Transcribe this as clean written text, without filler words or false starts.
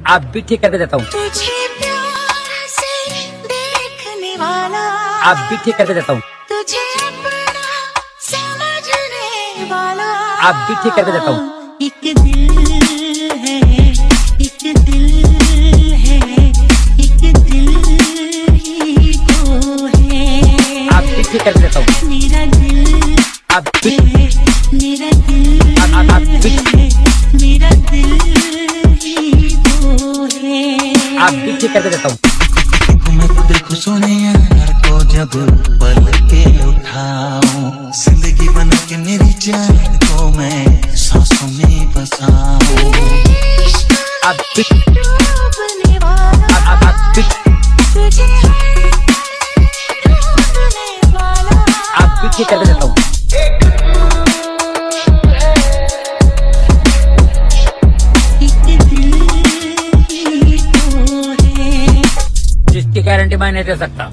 आप भी ठीक करके देता हूँ। तुझे प्यार से देखने वाला आप भी ठीक करके देता हूँ। तुझे अपना समझने वाला आप भी ठीक करके देता हूँ। एक दिल है, एक दिल है, एक दिल ही तो है। आप भी ठीक करके देता हूँ। मेरा दिल आप भी मेरा दिल आप भी मेरा दिल ही तो है। आप भी ठीक करके देता हूँ। मैं तो देखूं सोने यार को जब पल के उठाऊं, जिंदगी बना के मेरी जान को मैं सांसों में बसाऊं। आप भी डूबने वाला आप भी तुझे डूबने वाला आप भी ठीक करके देता हूँ। एक दिल ही तो है। जिसकी गारंटी मैं नहीं दे सकता।